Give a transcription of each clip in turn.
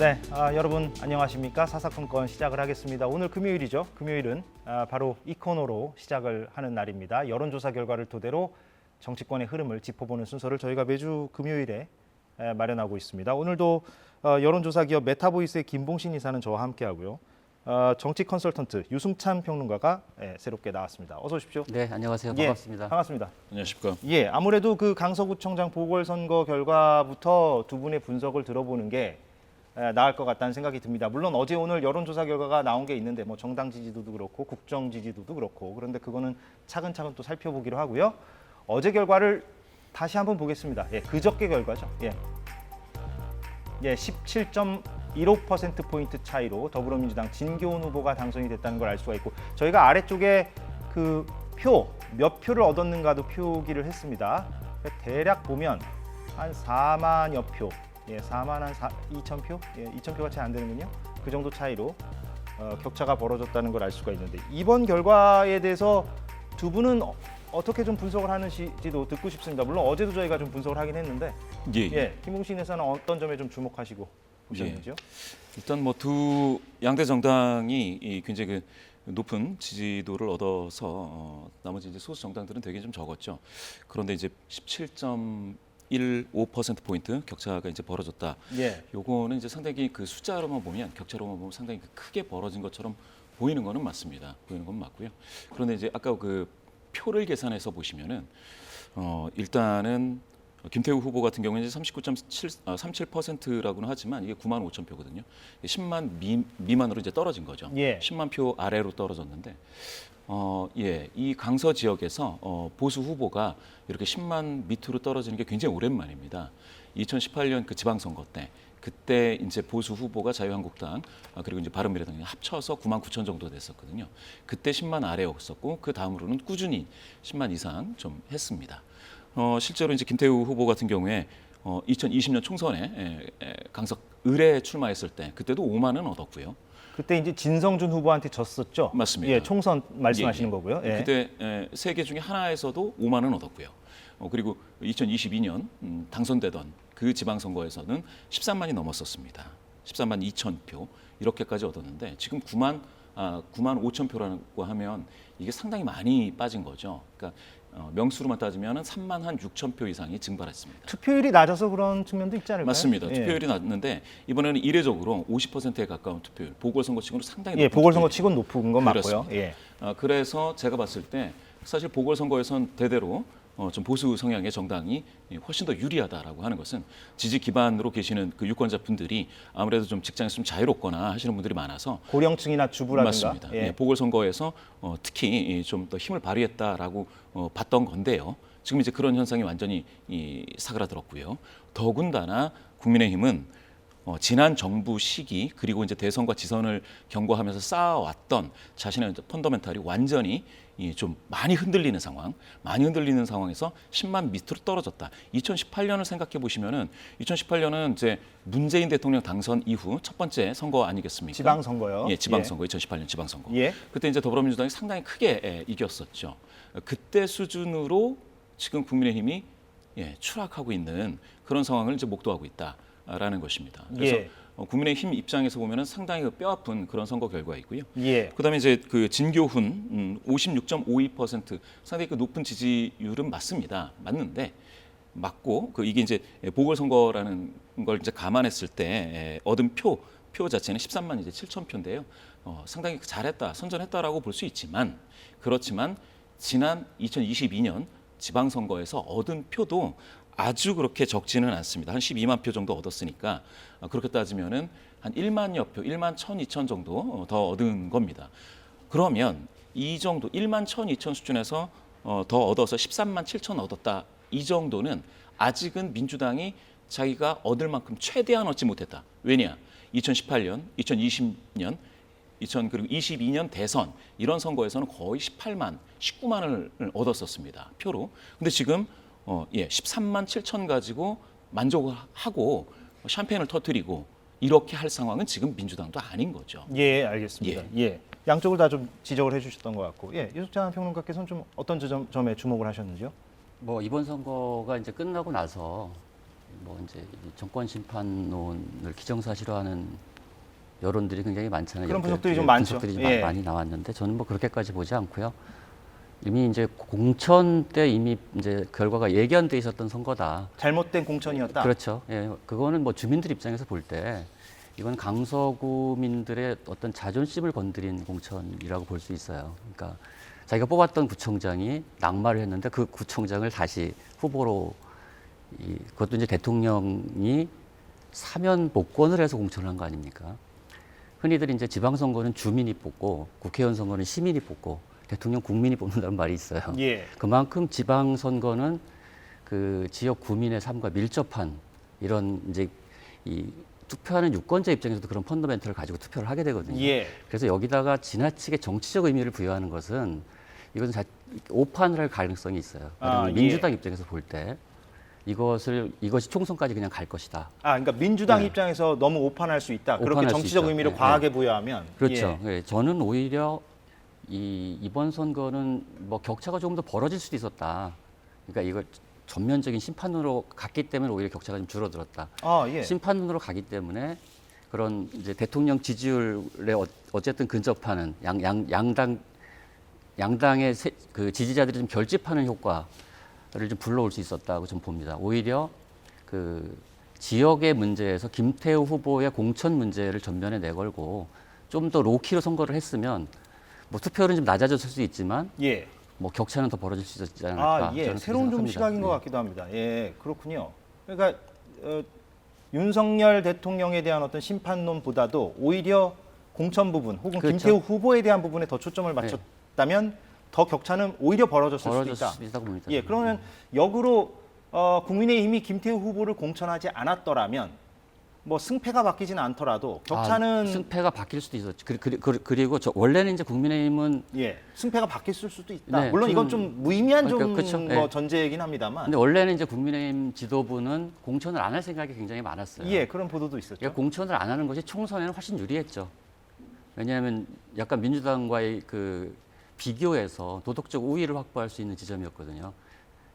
네, 여러분 안녕하십니까? 사사건건 시작을 하겠습니다. 오늘 금요일이죠. 금요일은 바로 이 코너로 시작을 하는 날입니다. 여론조사 결과를 토대로 정치권의 흐름을 짚어보는 순서를 저희가 매주 금요일에 마련하고 있습니다. 오늘도 여론조사 기업 메타보이스의 김봉신 이사는 저와 함께하고요. 정치 컨설턴트 유승찬 평론가가 새롭게 나왔습니다. 어서 오십시오. 네, 안녕하세요. 반갑습니다. 반갑습니다. 안녕하십니까. 예, 아무래도 그 강서구청장 보궐선거 결과부터 두 분의 분석을 들어보는 게 나을 것 같다는 생각이 듭니다. 물론 어제 오늘 여론조사 결과가 나온 게 있는데 뭐 정당 지지도도 그렇고 국정 지지도도 그렇고 그런데 그거는 차근차근 또 살펴보기로 하고요. 어제 결과를 다시 한번 보겠습니다. 예, 그저께 결과죠. 예, 17.15%포인트 차이로 더불어민주당 진교훈 후보가 당선이 됐다는 걸 알 수가 있고 저희가 아래쪽에 그 몇 표를 얻었는가도 표기를 했습니다. 대략 보면 한 4만여 표, 4만 한 2천 표? 2천 표가 채 안 되는군요. 그 정도 차이로 격차가 벌어졌다는 걸 알 수가 있는데 이번 결과에 대해서 두 분은 어떻게 좀 분석을 하는지도 듣고 싶습니다. 물론 어제도 저희가 좀 분석을 하긴 했는데 김봉신 회사는 어떤 점에 좀 주목하시고 보셨는지요? 일단 뭐 두 양대 정당이 굉장히 높은 지지도를 얻어서 나머지 이제 소수 정당들은 되게 좀 적었죠. 그런데 이제 17.15%포인트 격차가 이제 벌어졌다. 요거는 이제 상당히 그 숫자로만 보면 격차로만 보면 상당히 크게 벌어진 것처럼 보이는 거는 맞습니다. 보이는 건 맞고요. 그런데 이제 아까 그 표를 계산해서 보시면은 일단은 김태우 후보 같은 경우는 이제 39.37%라고는 하지만 이게 9만 5천 표거든요. 10만 미만으로 이제 떨어진 거죠. 10만 표 아래로 떨어졌는데 이 강서 지역에서 보수 후보가 이렇게 10만 밑으로 떨어지는 게 굉장히 오랜만입니다. 2018년 그 지방선거 때 그때 이제 보수 후보가 자유한국당 그리고 이제 바른미래당이 합쳐서 9만 9천 정도 됐었거든요. 그때 10만 아래였었고 그 다음으로는 꾸준히 10만 이상 좀 했습니다. 실제로 이제 김태우 후보 같은 경우에 2020년 총선에 강서 을에 출마했을 때 그때도 5만은 얻었고요. 그때 이제 진성준 후보한테 졌었죠. 맞습니다. 예, 총선 말씀하시는 거고요. 예. 그때 세 개 중에 하나에서도 5만은 얻었고요. 그리고 2022년 당선되던 그 지방선거에서는 13만이 넘었었습니다. 13만 2천 표 이렇게까지 얻었는데 지금 9만 5천 표라고 하면 이게 상당히 많이 빠진 거죠. 그러니까 명수로만 따지면 3만 한 6천 표 이상이 증발했습니다. 투표율이 낮아서 그런 측면도 있지 않을까요? 맞습니다. 투표율이 낮는데 이번에는 이례적으로 50%에 가까운 투표율, 보궐선거치고는 상당히 높은 보궐선거치고는 높은 건 맞고요. 그래서 제가 봤을 때 사실 보궐선거에선 대대로 좀 보수 성향의 정당이 훨씬 더 유리하다라고 하는 것은 지지 기반으로 계시는 그 유권자분들이 아무래도 좀 직장에서 좀 자유롭거나 하시는 분들이 많아서 고령층이나 주부라든가 맞습니다. 보궐선거에서 특히 좀 더 힘을 발휘했다라고 봤던 건데요. 지금 이제 그런 현상이 완전히 사그라들었고요. 더군다나 국민의힘은 지난 정부 시기 그리고 이제 대선과 지선을 경과하면서 쌓아왔던 자신의 펀더멘탈이 완전히 좀 많이 흔들리는 상황에서 10만 밑으로 떨어졌다. 2018년을 생각해 보시면은 2018년은 이제 문재인 대통령 당선 이후 첫 번째 선거 아니겠습니까? 지방선거요. 지방선거 2018년 지방선거. 그때 이제 더불어민주당이 상당히 크게 이겼었죠. 그때 수준으로 지금 국민의힘이 추락하고 있는 그런 상황을 이제 목도하고 있다라는 것입니다. 그래서 국민의힘 입장에서 보면은 상당히 뼈아픈 그런 선거 결과이고요. 그다음에 이제 그 진교훈 56.52% 상당히 그 높은 지지율은 맞는데 맞고 이게 이제 보궐선거라는 걸 이제 감안했을 때 얻은 표 자체는 13만 이제 7천 표인데요. 상당히 잘했다, 선전했다라고 볼 수 있지만 그렇지만 지난 2022년 지방선거에서 얻은 표도 아주 그렇게 적지는 않습니다. 한 12만 표 정도 얻었으니까 그렇게 따지면은 한 1만여 표, 1만 1,200 정도 더 얻은 겁니다. 그러면 이 정도 1만 1,200 수준에서 더 얻어서 13만 7천 얻었다. 이 정도는 아직은 민주당이 자기가 얻을 만큼 최대한 얻지 못했다. 왜냐? 2018년, 2020년, 2022년 대선 이런 선거에서는 거의 18만, 19만을 얻었었습니다. 표로. 근데 지금 13만 7천 가지고 만족을 하고 샴페인을 터뜨리고 이렇게 할 상황은 지금 민주당도 아닌 거죠. 알겠습니다. 양쪽을 다 좀 지적을 해주셨던 것 같고, 유승찬 평론가께서는 좀 어떤 점에 주목을 하셨는지요? 뭐 이번 선거가 이제 끝나고 나서 뭐 이제 이 정권 심판론을 기정사실화하는 여론들이 굉장히 많잖아요. 그런 분석들이 좀 많죠. 분석들이 좀 예. 많이 나왔는데 저는 뭐 그렇게까지 보지 않고요. 이미 이제 공천 때 이미 이제 결과가 예견돼 있었던 선거다. 잘못된 공천이었다. 그렇죠. 예, 그거는 뭐 주민들 입장에서 볼 때 이건 강서구민들의 어떤 자존심을 건드린 공천이라고 볼 수 있어요. 그러니까 자기가 뽑았던 구청장이 낙마를 했는데 그 구청장을 다시 후보로 그것도 이제 대통령이 사면 복권을 해서 공천을 한 거 아닙니까? 흔히들 이제 지방선거는 주민이 뽑고 국회의원 선거는 시민이 뽑고 대통령 국민이 뽑는다는 말이 있어요. 예. 그만큼 지방선거는 그 지역 구민의 삶과 밀접한 이런 이제 이 투표하는 유권자 입장에서도 그런 펀더멘털을 가지고 투표를 하게 되거든요. 예. 그래서 여기다가 지나치게 정치적 의미를 부여하는 것은 이것은 오판을 할 가능성이 있어요. 아, 예. 민주당 입장에서 볼 때 이것이 총선까지 그냥 갈 것이다. 그러니까 민주당 네. 입장에서 너무 오판할 수 있다. 그렇게 오판할 수 정치적 있죠. 의미를 네, 과하게 부여하면. 그렇죠. 예. 예, 저는 오히려 이번 선거는 뭐 격차가 조금 더 벌어질 수도 있었다. 그러니까 이걸 전면적인 심판으로 갔기 때문에 오히려 격차가 좀 줄어들었다. 예. 심판으로 가기 때문에 그런 이제 대통령 지지율에 어쨌든 근접하는 양당의 그 지지자들이 좀 결집하는 효과를 좀 불러올 수 있었다고 좀 봅니다. 오히려 그 지역의 문제에서 김태우 후보의 공천 문제를 전면에 내걸고 좀 더 로키로 선거를 했으면 뭐 투표율은 좀 낮아졌을 수 있지만 예. 뭐 격차는 더 벌어질 수 있지 않을까. 예. 저는 새로운 좀 그렇게 생각합니다. 시각인 것 네. 같기도 합니다. 예, 그렇군요. 그러니까 윤석열 대통령에 대한 어떤 심판론보다도 오히려 공천 부분 혹은 그렇죠. 김태우 후보에 대한 부분에 더 초점을 맞췄다면 더 격차는 오히려 벌어졌을 수도 있다. 수 있다고 봅니다. 예, 그러면 역으로 국민의힘이 김태우 후보를 공천하지 않았더라면 뭐 승패가 바뀌지는 않더라도 격차는 승패가 바뀔 수도 있었죠. 그리고 원래는 이제 국민의힘은 승패가 바뀌었을 수도 있다. 네, 물론 이건 좀 무의미한 좀 그렇죠. 뭐 네. 전제이긴 합니다만. 근데 원래는 이제 국민의힘 지도부는 공천을 안 할 생각이 굉장히 많았어요. 예, 그런 보도도 있었죠. 그러니까 공천을 안 하는 것이 총선에는 훨씬 유리했죠. 왜냐하면 약간 민주당과의 그 비교해서 도덕적 우위를 확보할 수 있는 지점이었거든요.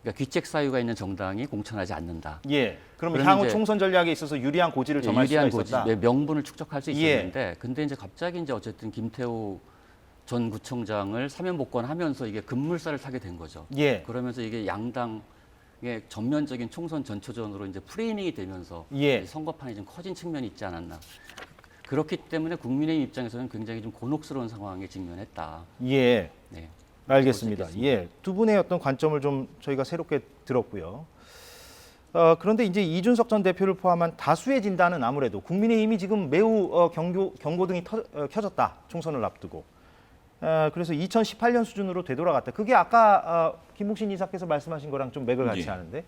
그러니까 귀책 사유가 있는 정당이 공천하지 않는다. 예, 그러면 그러면 향후 이제 총선 전략에 있어서 유리한 고지를 점할 유리한 수가 있었다. 고지, 명분을 축적할 수 예. 있었는데, 근데 이제 갑자기 이제 어쨌든 김태우 전 구청장을 사면 복권하면서 이게 급물살을 타게 된 거죠. 예, 그러면서 이게 양당의 전면적인 총선 전초전으로 이제 프레이밍이 되면서 예. 선거판이 좀 커진 측면이 있지 않았나. 그렇기 때문에 국민의힘 입장에서는 굉장히 좀 곤혹스러운 상황에 직면했다. 예. 네. 알겠습니다. 예, 두 분의 어떤 관점을 좀 저희가 새롭게 들었고요. 그런데 이제 이준석 전 대표를 포함한 다수의 진단은 아무래도 국민의힘이 지금 매우 경고등이 켜졌다. 총선을 앞두고. 그래서 2018년 수준으로 되돌아갔다. 그게 아까 김묵신 이사께서 말씀하신 거랑 좀 맥을 같이 예. 하는데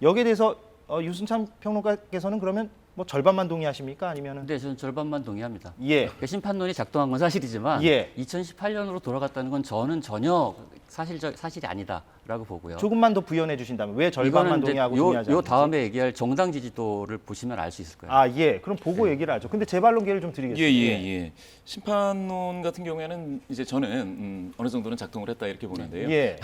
여기에 대해서 유승찬 평론가께서는 그러면 뭐 절반만 동의하십니까? 아니면은 네, 저는 절반만 동의합니다. 예. 그러니까 심판론이 작동한 건 사실이지만 예. 2018년으로 돌아갔다는 건 저는 전혀 사실이 아니다라고 보고요. 조금만 더 부연해 주신다면 왜 절반만 이거는 동의하고 이제 동의하지 요 않는지. 다음에 얘기할 정당 지지도를 보시면 알 수 있을 거예요. 예. 그럼 보고 얘기를 하죠. 근데 재발론 기회를 좀 드리겠습니다. 예. 심판론 같은 경우에는 이제 저는 어느 정도는 작동을 했다 이렇게 보는데요. 예.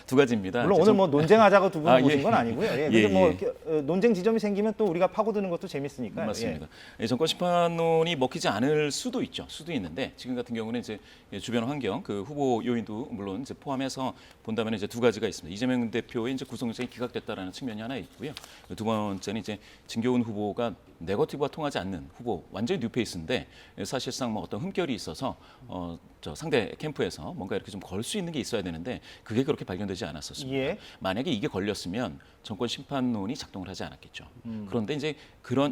두 가지입니다. 물론 오늘 뭐 논쟁하자고 두 분이 예. 모신 건 아니고요. 예. 근데 뭐 논쟁 지점이 생기면 또 우리가 파고드는 것도 재밌으니까. 맞습니다. 정권 심판론이 먹히지 않을 수도 있죠. 수도 있는데 지금 같은 경우는 이제 주변 환경, 그 후보 요인도 물론 이제 포함해서 본다면 이제 두 가지가 있습니다. 이재명 대표의 이제 구속영장이 기각됐다라는 측면이 하나 있고요. 두 번째는 이제 진교훈 후보가 네거티브와 통하지 않는 후보, 완전히 뉴페이스인데 사실상 뭐 어떤 흠결이 있어서 저 상대 캠프에서 뭔가 이렇게 좀 걸 수 있는 게 있어야 되는데 그게 그렇게 발견되지 않았었습니다. 예. 만약에 이게 걸렸으면 정권 심판론이 작동을 하지 않았겠죠. 그런데 이제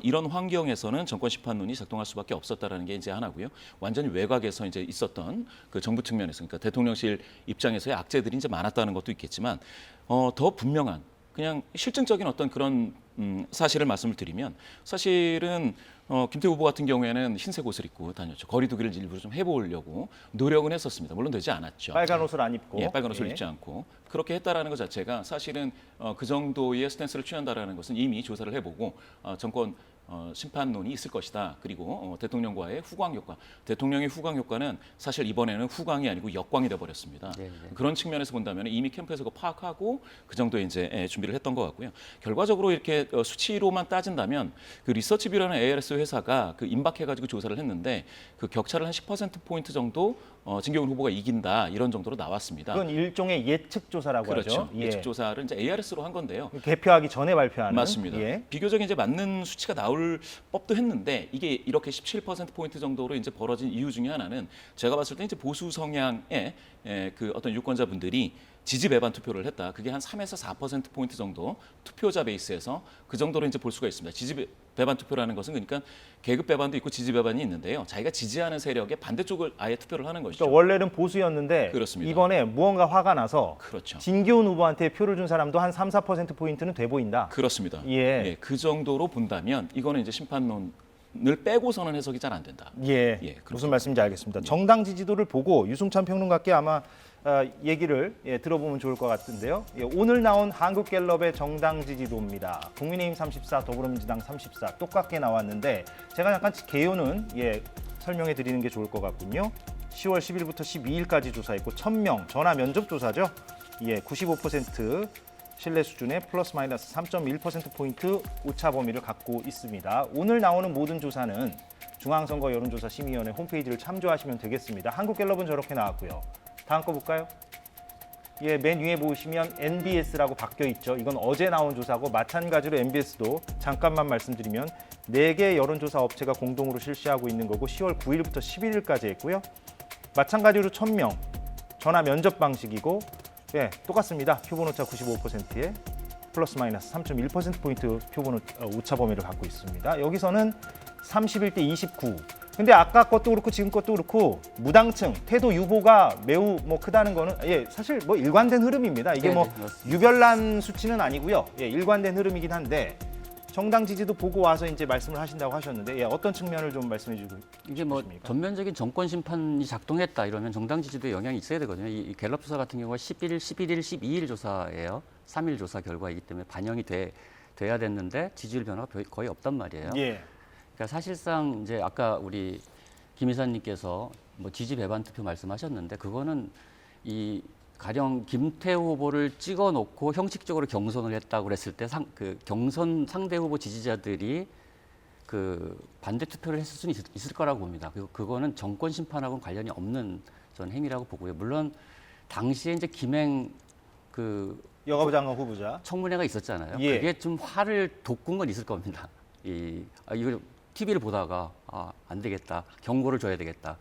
이런 환경에서는 정권 심판론이 작동할 수밖에 없었다라는 게 이제 하나고요. 완전히 외곽에서 이제 있었던 그 정부 측면에서, 그러니까 대통령실 입장에서의 악재들이 이제 많았다는 것도 있겠지만 더 분명한 그냥 실증적인 어떤 그런 사실을 말씀을 드리면 사실은 김태우 후보 같은 경우에는 흰색 옷을 입고 다녔죠. 거리두기를 일부러 좀 해보려고 노력은 했었습니다. 물론 되지 않았죠. 빨간 옷을 안 입고. 예, 빨간 옷을 입지 않고 그렇게 했다라는 것 자체가 사실은 그 정도의 스탠스를 취한다라는 것은 이미 조사를 해보고 정권 심판론이 있을 것이다. 그리고 대통령과의 후광 효과. 대통령의 후광 효과는 사실 이번에는 후광이 아니고 역광이 돼버렸습니다. 네, 네. 그런 측면에서 본다면 이미 캠프에서 그거 파악하고 그 정도의 이제 준비를 했던 것 같고요. 결과적으로 이렇게 수치로만 따진다면 그 리서치뷰라는 ARS 회사가 그 임박해가지고 조사를 했는데 그 격차를 한 10%포인트 정도 진경훈 후보가 이긴다 이런 정도로 나왔습니다. 그건 일종의 예측 조사라고 그렇죠. 하죠. 예측 조사를 이제 ARS로 한 건데요. 개표하기 전에 발표하는. 맞습니다. 예. 비교적 이제 맞는 수치가 나올 법도 했는데 이게 이렇게 17%포인트 정도로 이제 벌어진 이유 중에 하나는 제가 봤을 때 이제 보수 성향의 그 어떤 유권자분들이 지지 배반 투표를 했다. 그게 한 3에서 4%포인트 정도 투표자 베이스에서 그 정도로 이제 볼 수가 있습니다. 지지 배반 투표라는 것은 그러니까 계급 배반도 있고 지지 배반이 있는데요. 자기가 지지하는 세력의 반대쪽을 아예 투표를 하는 것이죠. 그러니까 원래는 보수였는데 그렇습니다. 이번에 무언가 화가 나서 그렇죠. 진기훈 후보한테 표를 준 사람도 한 3, 4%포인트는 돼 보인다. 그렇습니다. 예. 그 정도로 본다면 이거는 이제 심판론을 빼고서는 해석이 잘 안 된다. 예, 무슨 말씀인지 알겠습니다. 정당 지지도를 보고 유승찬 평론가께 아마 얘기를 들어보면 좋을 것 같은데요. 오늘 나온 한국갤럽의 정당 지지도입니다. 국민의힘 34, 더불어민주당 34 똑같게 나왔는데 제가 잠깐 개요는 설명해 드리는 게 좋을 것 같군요. 10월 10일부터 12일까지 조사했고 1000명 전화 면접 조사죠. 95% 신뢰 수준의 플러스 마이너스 3.1%포인트 오차 범위를 갖고 있습니다. 오늘 나오는 모든 조사는 중앙선거 여론조사 심의위원회 홈페이지를 참조하시면 되겠습니다. 한국갤럽은 저렇게 나왔고요. 다음 거 볼까요? 맨 위에 보시면 NBS라고 바뀌어 있죠. 이건 어제 나온 조사고 마찬가지로 NBS도 잠깐만 말씀드리면 4개 여론조사 업체가 공동으로 실시하고 있는 거고 10월 9일부터 11일까지 했고요. 마찬가지로 1000명 전화 면접 방식이고 똑같습니다. 표본 오차 95%에 플러스 마이너스 3.1%포인트 표본 오차 범위를 갖고 있습니다. 여기서는 31대 29. 근데 아까 것도 그렇고 지금 것도 그렇고 무당층 태도 유보가 매우 크다는 거는 사실 일관된 흐름입니다. 이게 유별난 수치는 아니고요. 일관된 흐름이긴 한데 정당 지지도 보고 와서 이제 말씀을 하신다고 하셨는데 어떤 측면을 좀 말씀해 주고 이게 싶으십니까? 전면적인 정권 심판이 작동했다 이러면 정당 지지도에 영향이 있어야 되거든요. 이 갤럽 조사 같은 경우가 11일, 11일, 12일 조사예요. 3일 조사 결과이기 때문에 반영이 돼야 됐는데 지지율 변화가 거의 없단 말이에요. 그러니까 사실상 이제 아까 우리 김 이사님께서 지지 배반 투표 말씀하셨는데 그거는 이 가령 김태우 후보를 찍어놓고 형식적으로 경선을 했다고 그랬을 때 그 경선 상대 후보 지지자들이 그 반대 투표를 했을 수는 있을 거라고 봅니다. 그거는 정권 심판하고는 관련이 없는 전 행위라고 보고요. 물론 당시에 이제 김행 그 여가부 장관 후보자 청문회가 있었잖아요. 그게 좀 화를 돋군 건 있을 겁니다. 이거 TV를 보다가 안 되겠다, 경고를 줘야 되겠다.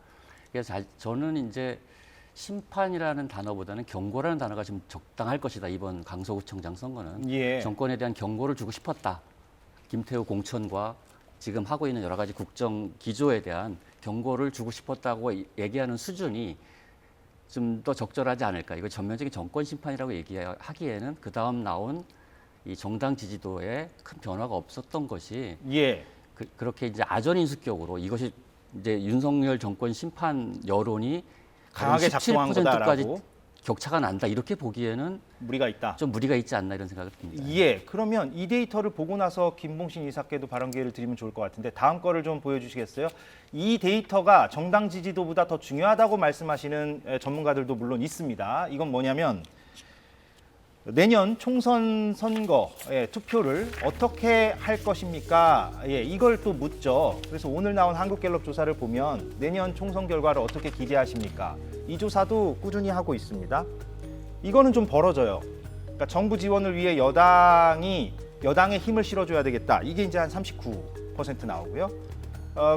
그래서 저는 이제 심판이라는 단어보다는 경고라는 단어가 좀 적당할 것이다. 이번 강서구청장 선거는 정권에 대한 경고를 주고 싶었다. 김태우 공천과 지금 하고 있는 여러 가지 국정 기조에 대한 경고를 주고 싶었다고 얘기하는 수준이 좀 더 적절하지 않을까. 이거 전면적인 정권 심판이라고 얘기하기에는 그 다음 나온 이 정당 지지도에 큰 변화가 없었던 것이 그렇게 이제 아전인수격으로 이것이 이제 윤석열 정권 심판 여론이 강하게 작동한 거다라고 17%까지 격차가 난다 이렇게 보기에는 무리가 있다. 좀 무리가 있지 않나 이런 생각을 듭니다. 그러면 이 데이터를 보고 나서 김봉신 이사께도 발언 기회를 드리면 좋을 것 같은데 다음 거를 좀 보여주시겠어요? 이 데이터가 정당 지지도보다 더 중요하다고 말씀하시는 전문가들도 물론 있습니다. 이건 뭐냐면 내년 총선 선거 투표를 어떻게 할 것입니까? 이걸 또 묻죠. 그래서 오늘 나온 한국갤럽 조사를 보면 내년 총선 결과를 어떻게 기대하십니까? 이 조사도 꾸준히 하고 있습니다. 이거는 좀 벌어져요. 그러니까 정부 지원을 위해 여당의 힘을 실어줘야 되겠다. 이게 이제 한 39% 나오고요.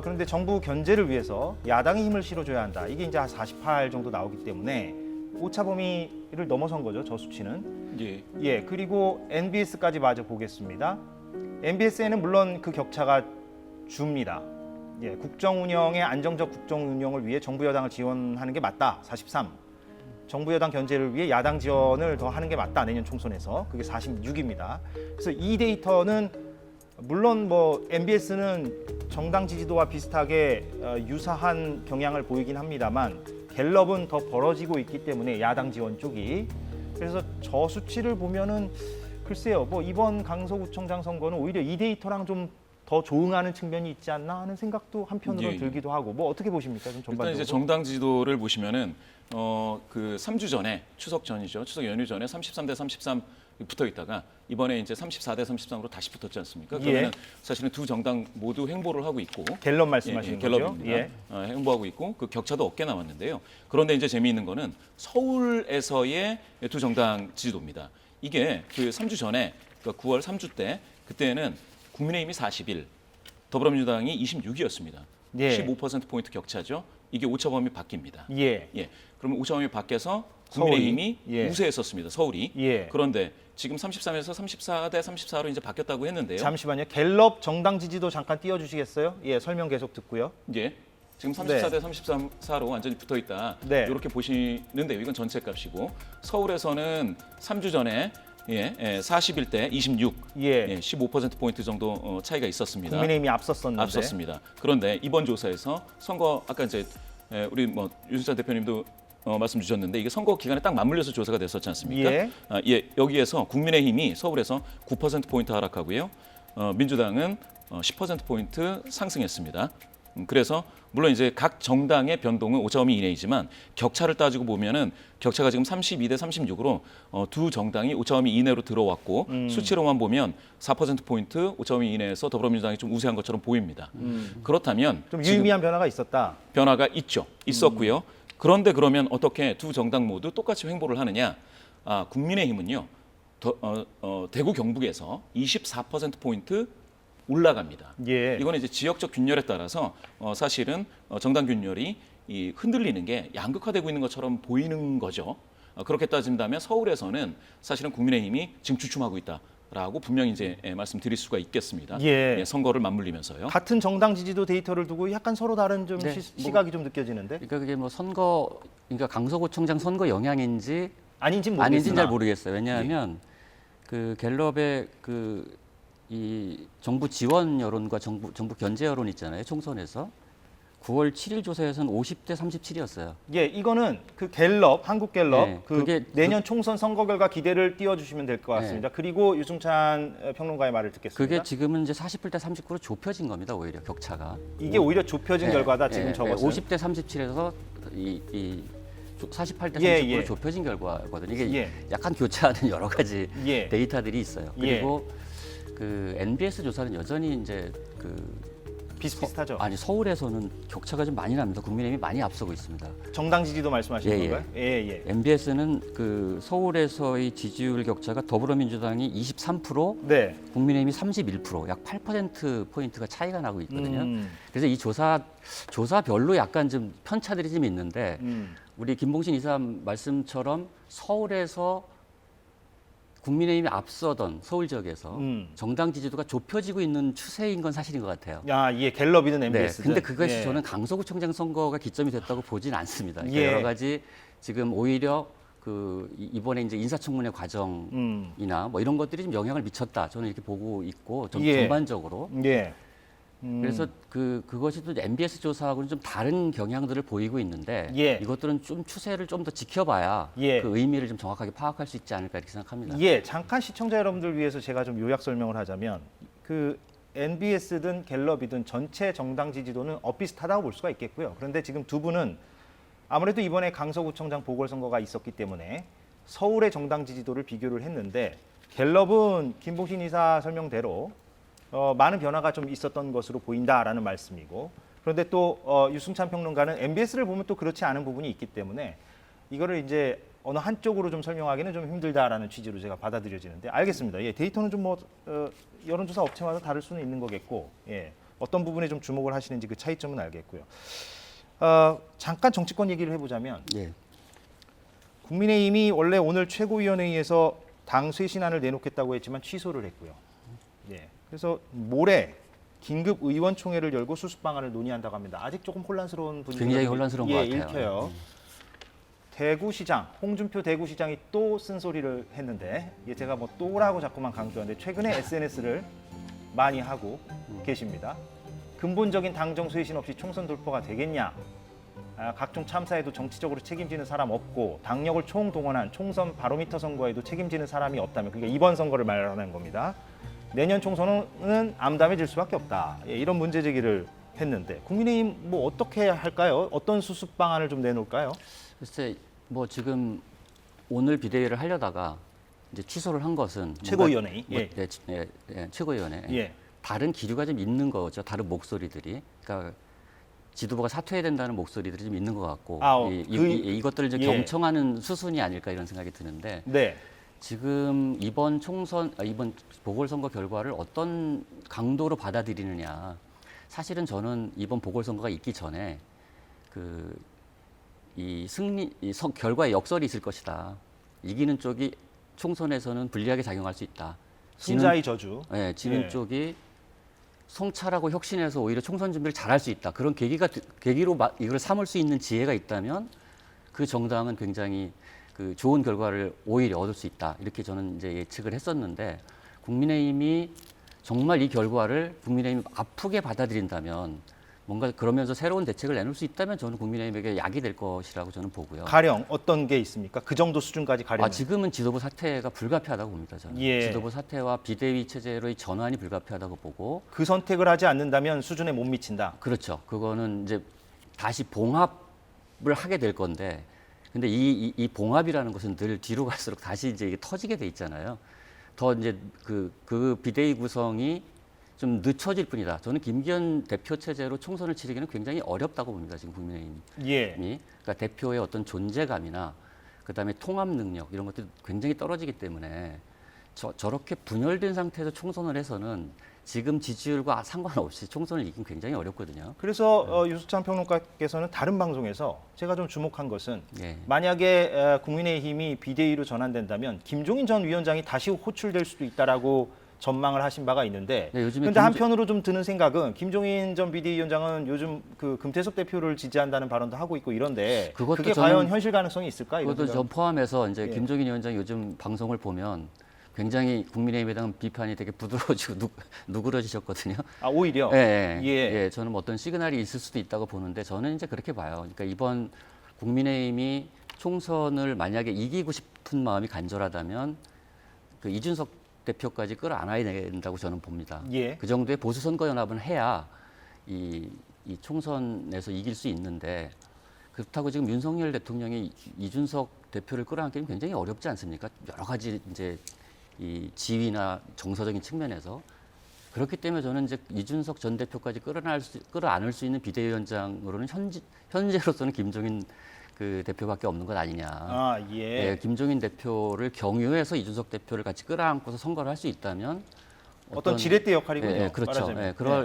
그런데 정부 견제를 위해서 야당의 힘을 실어줘야 한다. 이게 이제 한 48 정도 나오기 때문에 오차 범위를 넘어선 거죠. 저 수치는. 그리고 NBS까지 마저 보겠습니다. NBS에는 물론 그 격차가 줍니다. 국정 운영의 안정적 국정 운영을 위해 정부 여당을 지원하는 게 맞다. 43. 정부 여당 견제를 위해 야당 지원을 더 하는 게 맞다. 내년 총선에서. 그게 46입니다. 그래서 이 데이터는 물론 MBS는 정당 지지도와 비슷하게 유사한 경향을 보이긴 합니다만 갤럽은 더 벌어지고 있기 때문에 야당 지원 쪽이 그래서 저 수치를 보면은 글쎄요 이번 강서구청장 선거는 오히려 이 데이터랑 좀 더 조응하는 측면이 있지 않나 하는 생각도 한편으로 예, 예. 들기도 하고 뭐 어떻게 보십니까? 좀 일단 전반적으로. 이제 정당 지도를 보시면은 그 3주 전에 추석 전이죠. 추석 연휴 전에 33대 33 붙어 있다가 이번에 이제 34대 33으로 다시 붙었지 않습니까? 그러면 사실은 두 정당 모두 횡보를 하고 있고 갤럽 말씀하시는 거죠? 갤럽입니다. 예. 횡보하고 있고 그 격차도 없게 남았는데요. 그런데 이제 재미있는 거는 서울에서의 두 정당 지지도입니다. 이게 그 3주 전에 그러니까 9월 3주 때 그때는 국민의힘이 41, 더불어민주당이 26이었습니다. 예. 15%포인트 격차죠. 이게 오차범위 바뀝니다. 예. 그러면 오차범위 밖에서 국민의힘이 서울이? 예. 우세했었습니다. 서울이. 예. 그런데 지금 33에서 34대 34로 이제 바뀌었다고 했는데요. 잠시만요. 갤럽 정당 지지도 잠깐 띄워 주시겠어요? 예, 설명 계속 듣고요. 예. 지금 34대 34로 완전히 붙어 있다. 네. 이렇게 보시는데요. 이건 전체 값이고 서울에서는 3주 전에 41대 26, 예. 15%포인트 정도 차이가 있었습니다. 국민의힘이 앞섰었는데. 앞섰습니다. 그런데 이번 조사에서 선거 아까 이제 우리 뭐 유승찬 대표님도 말씀 주셨는데 이게 선거 기간에 딱 맞물려서 조사가 됐었지 않습니까? 예. 여기에서 국민의힘이 서울에서 9%포인트 하락하고요. 민주당은 10%포인트 상승했습니다. 그래서 물론 이제 각 정당의 변동은 오차범위 이내이지만 격차를 따지고 보면은 격차가 지금 32대 36으로 두 정당이 오차범위 이내로 들어왔고 수치로만 보면 4%포인트 오차범위 이내에서 더불어민주당이 좀 우세한 것처럼 보입니다. 그렇다면 좀 유의미한 변화가 있었다. 변화가 있었고요. 그런데 그러면 어떻게 두 정당 모두 똑같이 횡보를 하느냐? 국민의힘은요. 대구 경북에서 24%포인트 올라갑니다. 예. 이거는 이제 지역적 균열에 따라서 사실은 정당 균열이 흔들리는 게 양극화되고 있는 것처럼 보이는 거죠. 그렇게 따진다면 서울에서는 사실은 국민의힘이 지금 주춤하고 있다라고 분명히 이제 말씀드릴 수가 있겠습니다. 예. 선거를 맞물리면서요. 같은 정당 지지도 데이터를 두고 약간 서로 다른 좀 네, 시각이 좀 느껴지는데 그러니까 그게 뭐 그러니까 강서구청장 선거 영향인지 아닌지 아닌지는 모르겠으나 잘 모르겠어요. 왜냐하면 그 갤럽의 이 정부 지원 여론과 정부 견제 여론 있잖아요. 총선에서 9월 7일 조사에서는 50대 37이었어요. 예, 이거는 그 갤럽, 한국 갤럽 네, 그 그게 내년 총선 선거 결과 기대를 띄워주시면 될 것 같습니다. 그리고 유승찬 평론가의 말을 듣겠습니다. 그게 지금은 이제 41대 39로 좁혀진 겁니다. 오히려 격차가. 이게 오히려 좁혀진 결과다 지금 적었어요. 50대 37에서 이 48대 39로 예. 좁혀진 결과거든요. 이게 예. 약간 교차하는 여러 가지 예. 데이터들이 있어요. 예. 그리고 그 NBS 조사는 여전히 이제 비슷비슷하죠. 서울에서는 격차가 좀 많이 납니다. 국민의힘이 많이 앞서고 있습니다. 정당 지지도 말씀하시는 예, 예. 건가요? 예. MBS는 그 서울에서의 지지율 격차가 더불어민주당이 23%, 네. 국민의힘이 31%, 약 8% 포인트가 차이가 나고 있거든요. 음. 그래서 이 조사별로 약간 좀 편차들이 좀 있는데 우리 김봉신 이사 말씀처럼 서울에서 국민의힘이 앞서던 서울 지역에서 정당 지지도가 좁혀지고 있는 추세인 건 사실인 것 같아요. 예, 갤럽이든 MBS든. 근데 그것이 예. 저는 강서구청장 선거가 기점이 됐다고 보진 않습니다. 그러니까 예. 여러 가지 지금 오히려 이번에 이제 인사청문회 과정이나 뭐 이런 것들이 좀 영향을 미쳤다. 저는 이렇게 보고 있고 전반적으로. 예. 그래서 그것이 또 MBS 조사하고는 좀 다른 경향들을 보이고 있는데 예. 이것들은 좀 추세를 좀 더 지켜봐야 예. 그 의미를 좀 정확하게 파악할 수 있지 않을까 이렇게 생각합니다. 예, 잠깐 시청자 여러분들 위해서 제가 좀 요약 설명을 하자면 그 NBS든 갤럽이든 전체 정당 지지도는 엇비슷하다고 볼 수가 있겠고요. 그런데 지금 두 분은 아무래도 이번에 강서구청장 보궐선거가 있었기 때문에 서울의 정당 지지도를 비교를 했는데 갤럽은 김봉신 이사 설명대로 많은 변화가 좀 있었던 것으로 보인다라는 말씀이고 그런데 또 유승찬 평론가는 MBS를 보면 또 그렇지 않은 부분이 있기 때문에 이거를 이제 어느 한쪽으로 좀 설명하기는 좀 힘들다라는 취지로 제가 받아들여지는데 알겠습니다. 예, 데이터는 좀 여론조사 업체마다 다를 수는 있는 거겠고 예, 어떤 부분에 좀 주목을 하시는지 그 차이점은 알겠고요. 잠깐 정치권 얘기를 해보자면 예. 국민의힘이 원래 오늘 최고위원회의에서 당 쇄신안을 내놓겠다고 했지만 취소를 했고요. 예. 그래서 모레 긴급 의원총회를 열고 수습 방안을 논의한다고 합니다. 아직 조금 혼란스러운 분위기가 굉장히 혼란스러운 것 같아요. 읽혀요. 대구시장, 홍준표 대구시장이 또 쓴소리를 했는데 제가 뭐 또라고 자꾸만 강조하는데 최근에 SNS를 많이 하고 계십니다. 근본적인 당정 쇄신 없이 총선 돌파가 되겠냐? 각종 참사에도 정치적으로 책임지는 사람 없고 당력을 총동원한 총선 바로미터 선거에도 책임지는 사람이 없다면 그게 이번 선거를 말하는 겁니다. 내년 총선은 암담해질 수밖에 없다. 예, 이런 문제 제기를 했는데 국민의힘 뭐 어떻게 할까요? 어떤 수습 방안을 좀 내놓을까요? 글쎄 뭐 지금 오늘 비대위를 하려다가 이제 취소를 한 것은 최고위원회. 예. 최고위원회. 예. 다른 기류가 좀 있는 거죠. 다른 목소리들이. 그러니까 지도부가 사퇴해야 된다는 목소리들이 좀 있는 것 같고 이것들을 이제 경청하는 수순이 아닐까 이런 생각이 드는데 네. 지금 이번 이번 보궐선거 결과를 어떤 강도로 받아들이느냐. 사실은 저는 이번 보궐선거가 있기 전에 결과에 역설이 있을 것이다. 이기는 쪽이 총선에서는 불리하게 작용할 수 있다. 승자의 저주. 네, 지는 쪽이 성찰하고 혁신해서 오히려 총선 준비를 잘할 수 있다. 그런 계기로 이걸 삼을 수 있는 지혜가 있다면 그 정당은 굉장히 그 좋은 결과를 오히려 얻을 수 있다. 이렇게 저는 이제 예측을 했었는데 국민의힘이 정말 이 결과를 국민의힘이 아프게 받아들인다면 뭔가 그러면서 새로운 대책을 내놓을 수 있다면 저는 국민의힘에게 약이 될 것이라고 저는 보고요. 가령 어떤 게 있습니까? 그 정도 수준까지 가려면. 지금은 지도부 사퇴가 불가피하다고 봅니다. 저는. 예. 지도부 사퇴와 비대위 체제로의 전환이 불가피하다고 보고 그 선택을 하지 않는다면 수준에 못 미친다. 그렇죠. 그거는 이제 다시 봉합을 하게 될 건데 근데 이 봉합이라는 것은 늘 뒤로 갈수록 다시 이제 이게 터지게 돼 있잖아요. 더 이제 그 비대위 구성이 좀 늦춰질 뿐이다. 저는 김기현 대표 체제로 총선을 치르기는 굉장히 어렵다고 봅니다. 지금 국민의힘이. 예. 그러니까 대표의 어떤 존재감이나 그다음에 통합 능력 이런 것들이 굉장히 떨어지기 때문에 저렇게 분열된 상태에서 총선을 해서는 지금 지지율과 상관없이 총선을 이기긴 굉장히 어렵거든요. 그래서 유수찬 평론가께서는 다른 방송에서 제가 좀 주목한 것은 예. 만약에 국민의힘이 비대위로 전환된다면 김종인 전 위원장이 다시 호출될 수도 있다라고 전망을 하신 바가 있는데 네, 요즘에 그런데 한편으로 좀 드는 생각은 김종인 전 비대위원장은 요즘 그 금태섭 대표를 지지한다는 발언도 하고 있고 이런데 그게 과연 현실 가능성이 있을까? 그것도 전 포함해서 이제 예. 김종인 위원장 요즘 방송을 보면 굉장히 국민의힘에 대한 비판이 되게 부드러워지고 누그러지셨거든요. 오히려? 예. 저는 뭐 어떤 시그널이 있을 수도 있다고 보는데 저는 이제 그렇게 봐요. 그러니까 이번 국민의힘이 총선을 만약에 이기고 싶은 마음이 간절하다면 그 이준석 대표까지 끌어안아야 된다고 저는 봅니다. 예. 그 정도의 보수 선거 연합은 해야 이 총선에서 이길 수 있는데 그렇다고 지금 윤석열 대통령이 이준석 대표를 끌어안기는 굉장히 어렵지 않습니까? 여러 가지 이제 이 지위나 정서적인 측면에서 그렇기 때문에 저는 이제 이준석 전 대표까지 끌어안을 수 있는 비대위원장으로는 현재로서는 김종인 그 대표밖에 없는 것 아니냐. 예. 김종인 대표를 경유해서 이준석 대표를 같이 끌어안고서 선거를 할 수 있다면 어떤 지렛대 역할이군요. 그렇죠.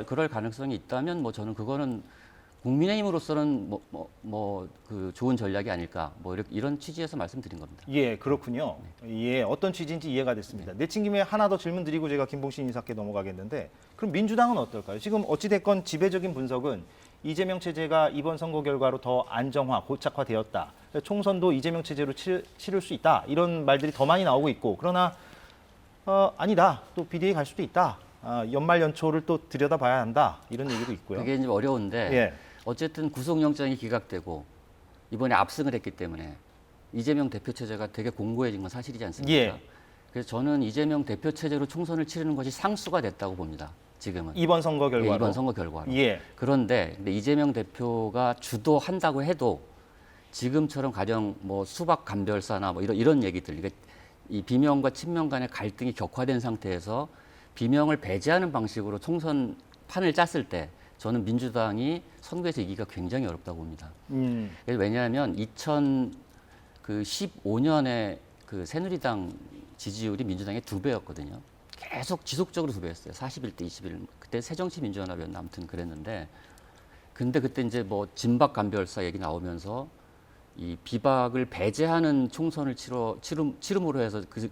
그럴 가능성이 있다면 뭐 저는 그거는 국민의힘으로서는 그 좋은 전략이 아닐까 뭐 이런 취지에서 말씀드린 겁니다. 예, 그렇군요. 예, 어떤 취지인지 이해가 됐습니다. 내친 김에 하나 더 질문 드리고 제가 김봉신 인사께 넘어가겠는데 그럼 민주당은 어떨까요? 지금 어찌 됐건 지배적인 분석은 이재명 체제가 이번 선거 결과로 더 안정화, 고착화되었다. 총선도 이재명 체제로 치를 수 있다. 이런 말들이 더 많이 나오고 있고 그러나 아니다. 또 비대위 갈 수도 있다. 연말 연초를 또 들여다봐야 한다. 이런 얘기도 있고요. 그게 이제 어려운데 예. 어쨌든 구속영장이 기각되고 이번에 압승을 했기 때문에 이재명 대표 체제가 되게 공고해진 건 사실이지 않습니까? 예. 그래서 저는 이재명 대표 체제로 총선을 치르는 것이 상수가 됐다고 봅니다. 지금은. 이번 선거 결과로. 이번 선거 결과로. 예. 그런데 이재명 대표가 주도한다고 해도 지금처럼 가령 뭐 수박 감별사나 뭐 이런 얘기들, 그러니까 이 비명과 친명 간의 갈등이 격화된 상태에서 비명을 배제하는 방식으로 총선 판을 짰을 때 저는 민주당이 선거에서 이기기가 굉장히 어렵다고 봅니다. 왜냐하면 2015년에 그 새누리당 지지율이 민주당의 2배였거든요. 계속 지속적으로 2배였어요. 41대 21. 그때 새정치민주연합이었나 아무튼 그랬는데 근데 그때 이제 뭐 진박 감별사 얘기 나오면서 이 비박을 배제하는 총선을 치름으로 해서 그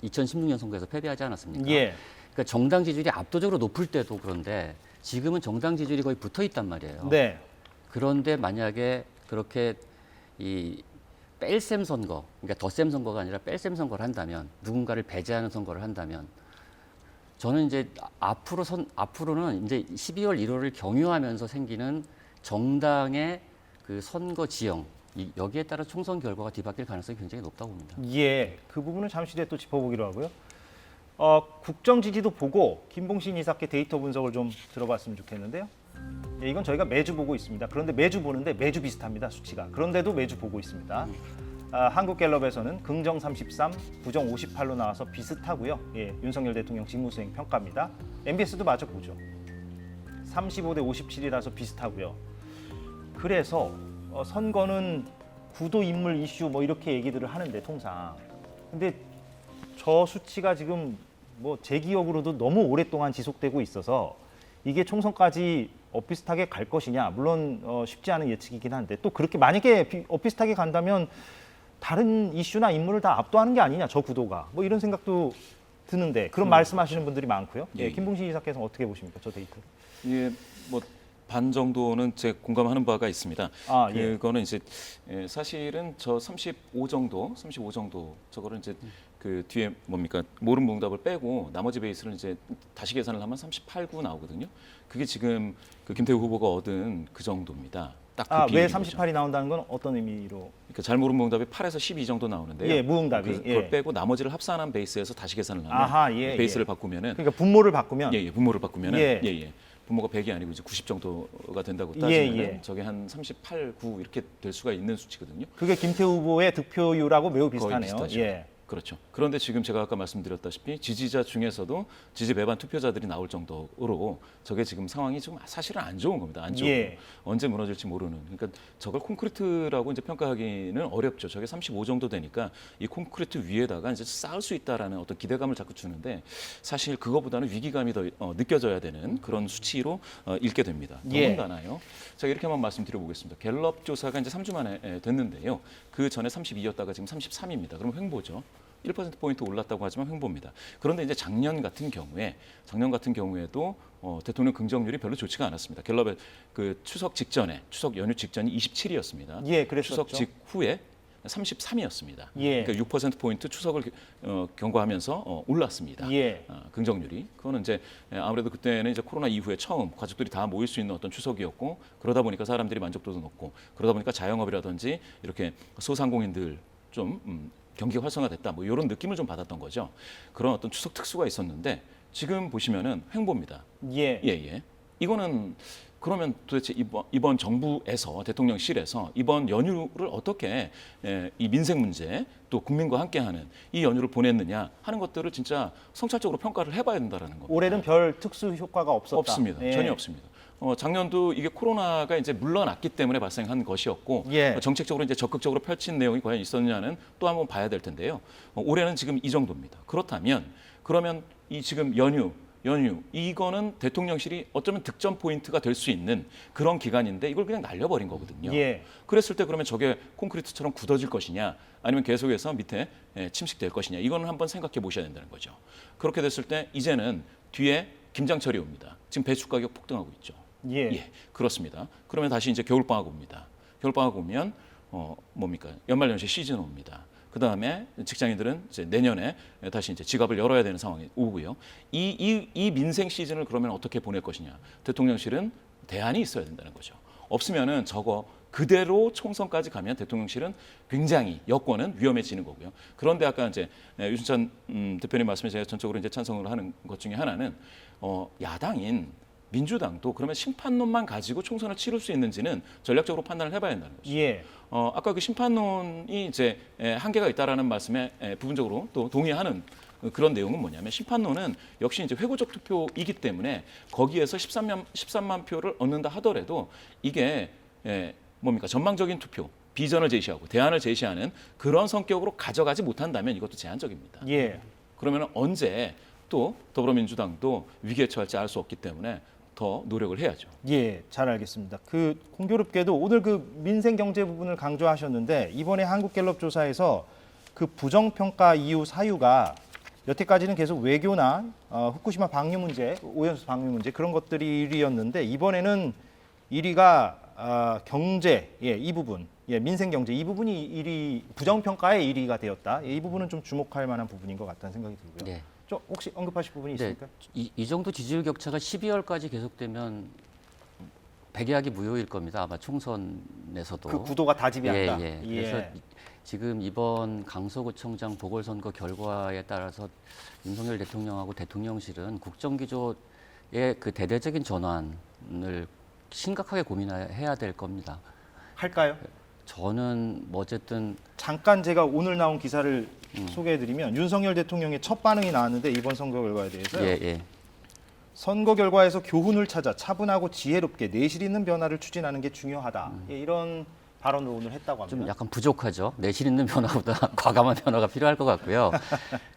2016년 선거에서 패배하지 않았습니까? 예. 그러니까 정당 지지율이 압도적으로 높을 때도 그런데 지금은 정당 지지율이 거의 붙어 있단 말이에요. 네. 그런데 만약에 그렇게 이 뺄셈 선거, 그러니까 덧셈 선거가 아니라 뺄셈 선거를 한다면 누군가를 배제하는 선거를 한다면 저는 이제 앞으로는 이제 12월 1월을 경유하면서 생기는 정당의 그 선거 지형 여기에 따라 총선 결과가 뒤바뀔 가능성이 굉장히 높다고 봅니다. 예, 그 부분은 잠시 뒤에 또 짚어보기로 하고요. 국정 지지도 보고 김봉신 이사께 데이터 분석을 좀 들어봤으면 좋겠는데요. 예, 이건 저희가 매주 보고 있습니다. 그런데 매주 보는데 매주 비슷합니다, 수치가. 그런데도 매주 보고 있습니다. 한국갤럽에서는 긍정 33, 부정 58로 나와서 비슷하고요. 예, 윤석열 대통령 직무수행 평가입니다. MBS도 마저 보죠. 35대 57이라서 비슷하고요. 그래서 선거는 구도 인물 이슈 뭐 이렇게 얘기들을 하는데 통상. 근데 저 수치가 지금 뭐 제 기억으로도 너무 오랫동안 지속되고 있어서 이게 총선까지 비슷하게 갈 것이냐, 물론 쉽지 않은 예측이긴 한데 또 그렇게 만약에 비슷하게 간다면 다른 이슈나 인물을 다 압도하는 게 아니냐, 저 구도가. 뭐 이런 생각도 드는데 그런 말씀하시는 분들이 많고요. 예, 김봉신 이사께서는 어떻게 보십니까, 저 데이터? 예, 뭐 반 정도는 제 공감하는 바가 있습니다. 예. 그거는 이제 사실은 저 35 정도 저거를 이제 그 뒤에 뭡니까 모른 응답을 빼고 나머지 베이스를 이제 다시 계산을 하면 38, 9 나오거든요. 그게 지금 그 김태우 후보가 얻은 그 정도입니다. 딱 그 왜 38이 나온다는 건 어떤 의미로? 그러니까 잘 모른 응답이 8에서 12 정도 나오는데요. 예, 무응답이. 그걸 빼고 나머지를 합산한 베이스에서 다시 계산을 하면 베이스를 바꾸면은 그러니까 분모를 바꾸면 분모를 바꾸면은 분모가 100이 아니고 이제 90 정도가 된다고 따지면 저게 한 38, 9 이렇게 될 수가 있는 수치거든요. 그게 김태우 후보의 득표율하고 매우 비슷하네요. 거의 비슷하죠. 그렇죠. 그런데 지금 제가 아까 말씀드렸다시피 지지자 중에서도 지지 배반 투표자들이 나올 정도로 저게 지금 상황이 좀 사실은 안 좋은 겁니다. 안 좋고 언제 무너질지 모르는. 그러니까 저걸 콘크리트라고 이제 평가하기는 어렵죠. 저게 35 정도 되니까 이 콘크리트 위에다가 이제 쌓을 수 있다라는 어떤 기대감을 자꾸 주는데 사실 그거보다는 위기감이 더 느껴져야 되는 그런 수치로 읽게 됩니다. 더군다나요. 제가 이렇게 한번 말씀드려보겠습니다. 갤럽 조사가 이제 3주 만에 됐는데요. 그 전에 32였다가 지금 33입니다. 그럼 횡보죠. 1%포인트 올랐다고 하지만 횡보입니다. 그런데 이제 작년 같은 경우에도 대통령 긍정률이 별로 좋지가 않았습니다. 갤럽의 그 추석 연휴 직전이 27이었습니다. 예, 그랬었죠. 추석 직후에 33이었습니다. 예. 그러니까 6%포인트 추석을 경과하면서 올랐습니다. 긍정률이. 그거는 이제 아무래도 그때는 이제 코로나 이후에 처음 가족들이 다 모일 수 있는 어떤 추석이었고 그러다 보니까 사람들이 만족도도 높고 그러다 보니까 자영업이라든지 이렇게 소상공인들 좀 경기가 활성화됐다. 뭐 이런 느낌을 좀 받았던 거죠. 그런 어떤 추석 특수가 있었는데 지금 보시면은 횡보입니다. 이거는 그러면 도대체 이번 정부에서 대통령실에서 이번 연휴를 어떻게 이 민생 문제 또 국민과 함께하는 이 연휴를 보냈느냐 하는 것들을 진짜 성찰적으로 평가를 해봐야 된다라는 겁니다. 올해는 별 특수 효과가 없습니다. 전혀 없습니다. 작년도 이게 코로나가 이제 물러났기 때문에 발생한 것이었고 정책적으로 이제 적극적으로 펼친 내용이 과연 있었느냐는 또 한번 봐야 될 텐데요. 올해는 지금 이 정도입니다. 그러면 이 지금 연휴 이거는 대통령실이 어쩌면 득점 포인트가 될 수 있는 그런 기간인데 이걸 그냥 날려버린 거거든요. 그랬을 때 그러면 저게 콘크리트처럼 굳어질 것이냐 아니면 계속해서 밑에 침식될 것이냐 이거는 한번 생각해 보셔야 된다는 거죠. 그렇게 됐을 때 이제는 뒤에 김장철이 옵니다. 지금 배추 가격 폭등하고 있죠. 그렇습니다. 그러면 다시 이제 겨울방학 옵니다. 겨울방학 오면 뭡니까? 연말연시 시즌 옵니다. 그 다음에 직장인들은 이제 내년에 다시 이제 지갑을 열어야 되는 상황이 오고요. 이 민생 시즌을 그러면 어떻게 보낼 것이냐? 대통령실은 대안이 있어야 된다는 거죠. 없으면은 저거 그대로 총선까지 가면 대통령실은 굉장히 여권은 위험해지는 거고요. 그런데 아까 이제 유승찬 대표님 말씀에 제가 전적으로 이제 찬성을 하는 것 중에 하나는 야당인 민주당도 그러면 심판론만 가지고 총선을 치를 수 있는지는 전략적으로 판단을 해봐야 한다는 거죠. 아까 그 심판론이 이제 한계가 있다라는 말씀에 부분적으로 또 동의하는 그런 내용은 뭐냐면 심판론은 역시 이제 회고적 투표이기 때문에 거기에서 13만 표를 얻는다 하더라도 이게 뭡니까 전망적인 투표, 비전을 제시하고 대안을 제시하는 그런 성격으로 가져가지 못한다면 이것도 제한적입니다. 그러면 언제 또 더불어민주당도 위기에 처할지 알 수 없기 때문에 더 노력을 해야죠. 잘 알겠습니다. 그 공교롭게도 오늘 그 민생 경제 부분을 강조하셨는데 이번에 한국갤럽 조사에서 그 부정평가 이유 사유가 여태까지는 계속 외교나 후쿠시마 방류 문제, 오염수 방류 문제 그런 것들이 1위였는데 이번에는 1위가 경제, 이 부분, 민생 경제 이 부분이 1위 부정평가의 1위가 되었다. 이 부분은 좀 주목할 만한 부분인 것 같다는 생각이 들고요. 혹시 언급하실 부분이 있습니까? 이 정도 지지율 격차가 12월까지 계속되면 백의학이 무효일 겁니다. 아마 총선에서도. 그 구도가 다집이 한다. 그래서 지금 이번 강서구청장 보궐선거 결과에 따라서 윤석열 대통령하고 대통령실은 국정기조의 그 대대적인 전환을 심각하게 고민해야 될 겁니다. 할까요? 저는 뭐 어쨌든 잠깐 제가 오늘 나온 기사를 소개해드리면 윤석열 대통령의 첫 반응이 나왔는데 이번 선거 결과에 대해서요. 예. 선거 결과에서 교훈을 찾아 차분하고 지혜롭게 내실 있는 변화를 추진하는 게 중요하다. 예, 이런 발언을 오늘 했다고 합니다. 좀 약간 부족하죠. 내실 있는 변화보다 과감한 변화가 필요할 것 같고요.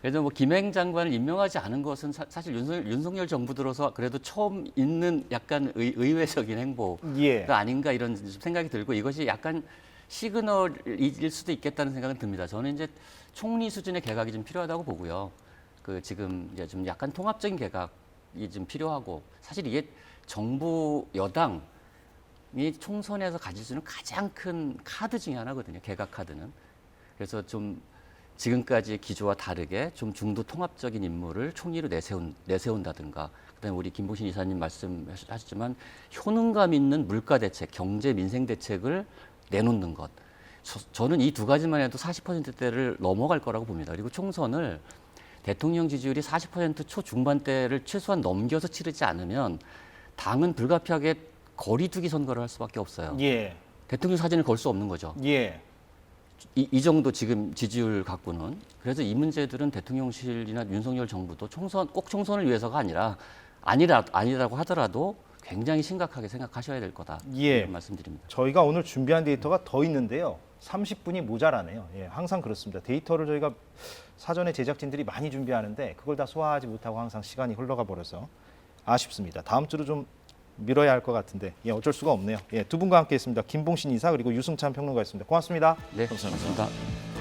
그래도 뭐 김행 장관을 임명하지 않은 것은 사실 윤석열 정부 들어서 그래도 처음 있는 약간 의외적인 행보가 예. 아닌가 이런 생각이 들고 이것이 약간 시그널일 수도 있겠다는 생각은 듭니다. 저는 이제 총리 수준의 개각이 좀 필요하다고 보고요. 그 지금 이제 좀 약간 통합적인 개각이 좀 필요하고 사실 이게 정부 여당 이 총선에서 가질 수 있는 가장 큰 카드 중에 하나거든요. 개각 카드는. 그래서 좀 지금까지의 기조와 다르게 좀 중도 통합적인 인물을 총리로 내세운다든가 그다음에 우리 김봉신 이사님 말씀하셨지만 효능감 있는 물가 대책, 경제 민생 대책을 내놓는 것. 저는 이 두 가지만 해도 40%대를 넘어갈 거라고 봅니다. 그리고 총선을 대통령 지지율이 40% 초중반대를 최소한 넘겨서 치르지 않으면 당은 불가피하게 거리두기 선거를 할 수밖에 없어요. 예. 대통령 사진을 걸 수 없는 거죠. 예. 이 정도 지금 지지율 갖고는. 그래서 이 문제들은 대통령실이나 윤석열 정부도 꼭 총선을 위해서가 아니라고 하더라도 굉장히 심각하게 생각하셔야 될 거다. 예. 이런 말씀드립니다. 저희가 오늘 준비한 데이터가 더 있는데요. 30분이 모자라네요. 예, 항상 그렇습니다. 데이터를 저희가 사전에 제작진들이 많이 준비하는데 그걸 다 소화하지 못하고 항상 시간이 흘러가 버려서 아쉽습니다. 다음 주로 좀 미뤄야 할 것 같은데 어쩔 수가 없네요. 두 분과 함께했습니다. 김봉신 이사 그리고 유승찬 평론가였습니다. 고맙습니다. 네, 감사합니다. 고맙습니다.